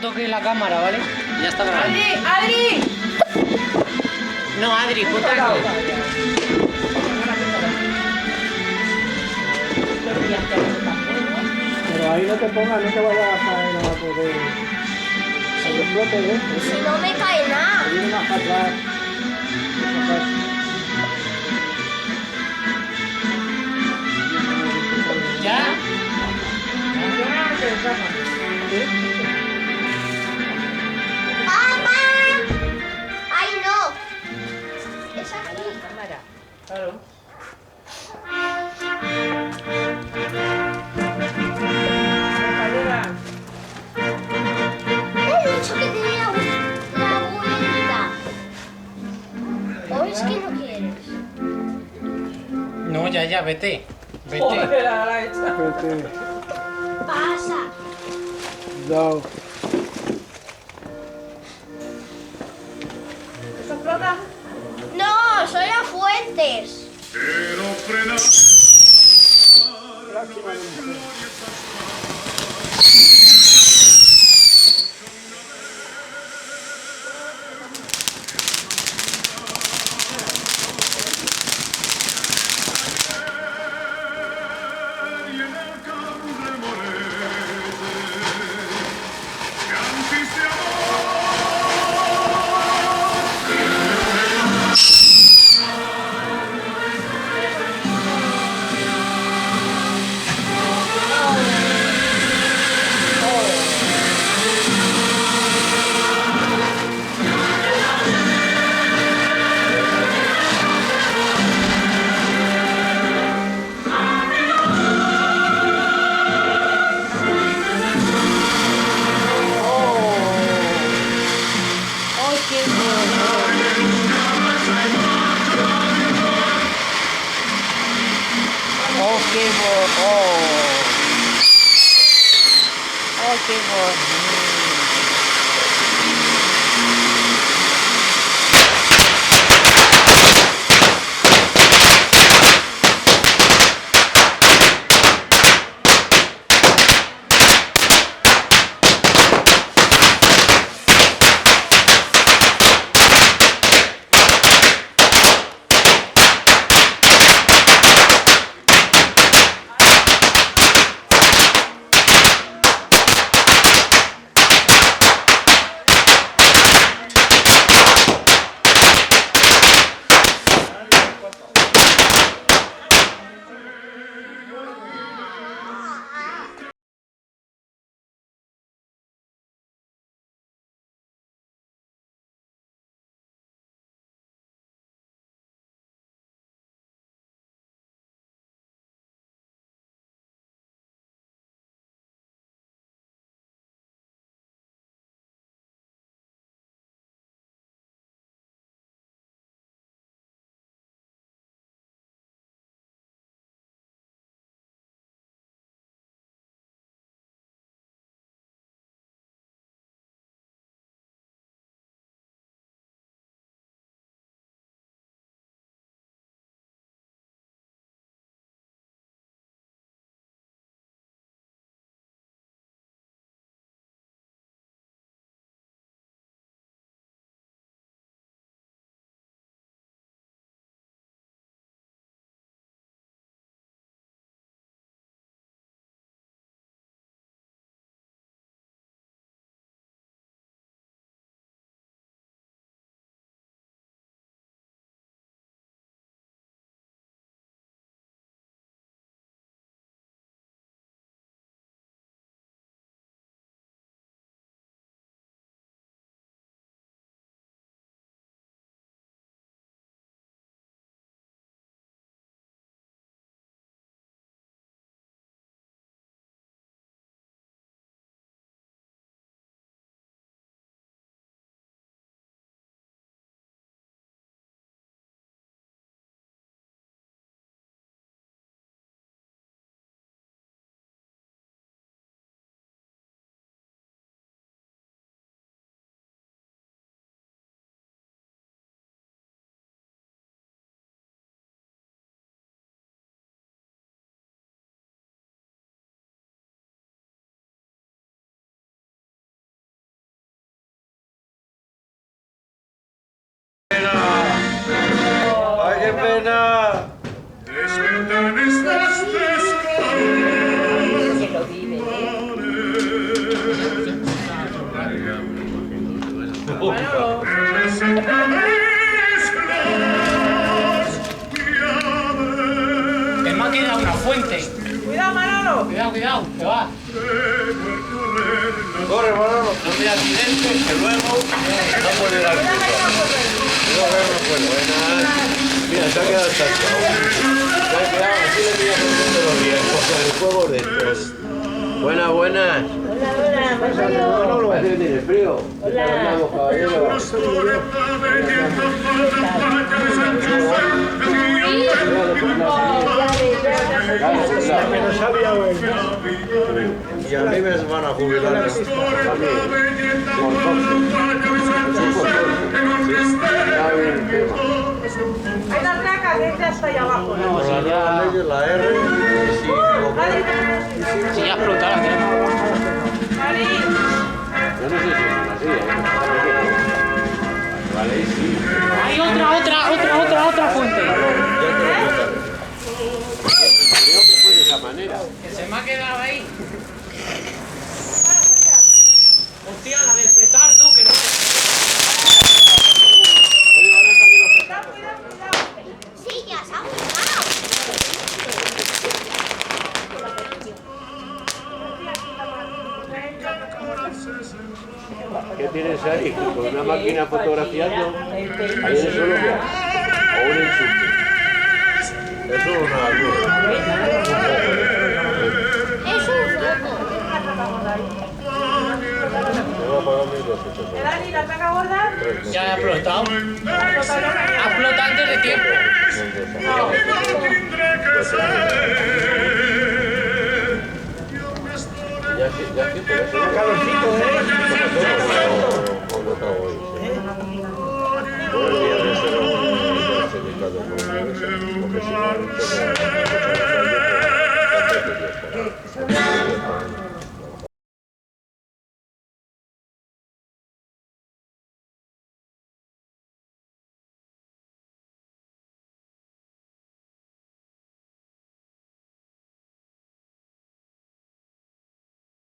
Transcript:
toque la cámara, ¿vale? Ya está grabando. ¡Adri! No, Adri, ponte aquí. Pero ahí no te pongas, no te vayas a caer a poder. Se explote, ¿eh? Si no me cae nada. Te viene más para atrás. ¿Ya? ¡Papá! ¡Ay, no! Es aquí. Claro. He dicho que tenía la vuelta. ¿O es que no quieres? No, ya, vete. Vete. Joder, la hecha. Vete. Pasa. Cuidado. ¿Esto explota? No, soy a Fuentes. Quiero frenar. Y en el cambre morete, cantis de Oh, qué pena! Desventan estas Que lo vive, ¿eh? Manolo. Que me ha quedado una fuente. Cuidado, Manolo. Cuidado, cuidado, que va. ¡Corre, Manolo! No me accidentes, que luego no puede dar Cuidado, que no puede. Buenas. Mira, se ha quedado estancado. Se ha quedado, así le pillas un poco los riesgos con el juego de estos. Buenas, buenas. Manolo! Parece que tiene frío. Hola. Caballero. Que no sabía, güey. Y a mí me van a jubilar. A mí. Por Hay la placa que está hasta allá abajo. ¿no? No, si las ya, leyes, la R. Y si Adri, si ya explota la tenemos. Adri. yo no sé si es así, Vale, sí. Hay otra fuente. Ya te lo contaré. Creo que fue de esa manera. Que se me ha quedado ahí. Hostia, la del petardo que no se... Oye, van a salir los petardos. Sí, ya se ha gustado. ¿Qué tienes ahí? ¿Con una máquina fotografiando? Ahí en el suelo que hay. O un enchufe. Eso es una luz. Es un foco. Me voy a pagar 1.200. Dani, la placa gorda. Ya ha explotado. Ha explotado antes de tiempo. Ya que por eso. Calorcito.